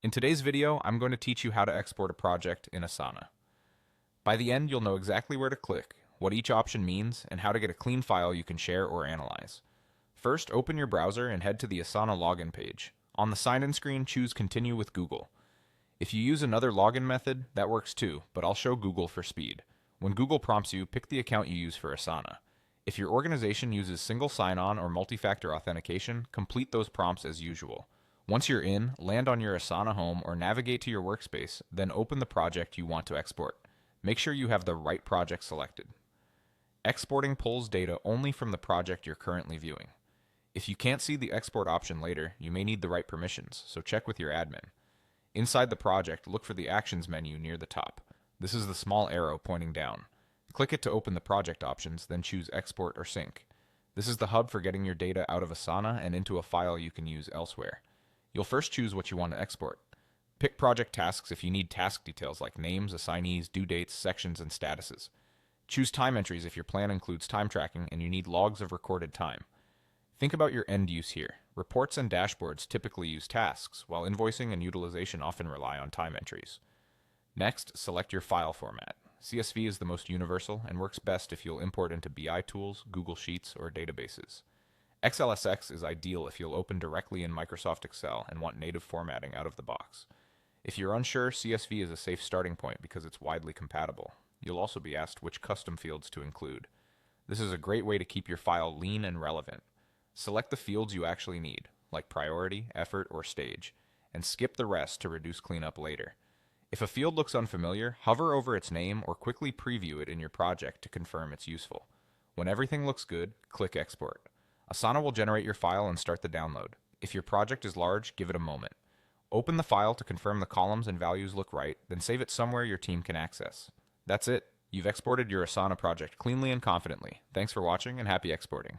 In today's video, I'm going to teach you how to export a project in Asana. By the end, you'll know exactly where to click, what each option means, and how to get a clean file you can share or analyze. First, open your browser and head to the Asana login page. On the sign-in screen, choose Continue with Google. If you use another login method, that works too, but I'll show Google for speed. When Google prompts you, pick the account you use for Asana. If your organization uses single sign-on or multi-factor authentication, complete those prompts as usual. Once you're in, land on your Asana home or navigate to your workspace, then open the project you want to export. Make sure you have the right project selected. Exporting pulls data only from the project you're currently viewing. If you can't see the export option later, you may need the right permissions, so check with your admin. Inside the project, look for the Actions menu near the top. This is the small arrow pointing down. Click it to open the project options, then choose Export or Sync. This is the hub for getting your data out of Asana and into a file you can use elsewhere. You'll first choose what you want to export. Pick project tasks if you need task details like names, assignees, due dates, sections, and statuses. Choose time entries if your plan includes time tracking and you need logs of recorded time. Think about your end use here. Reports and dashboards typically use tasks, while invoicing and utilization often rely on time entries. Next, select your file format. CSV is the most universal and works best if you'll import into BI tools, Google Sheets, or databases. XLSX is ideal if you'll open directly in Microsoft Excel and want native formatting out of the box. If you're unsure, CSV is a safe starting point because it's widely compatible. You'll also be asked which custom fields to include. This is a great way to keep your file lean and relevant. Select the fields you actually need, like priority, effort, or stage, and skip the rest to reduce cleanup later. If a field looks unfamiliar, hover over its name or quickly preview it in your project to confirm it's useful. When everything looks good, click Export. Asana will generate your file and start the download. If your project is large, give it a moment. Open the file to confirm the columns and values look right, then save it somewhere your team can access. That's it. You've exported your Asana project cleanly and confidently. Thanks for watching and happy exporting.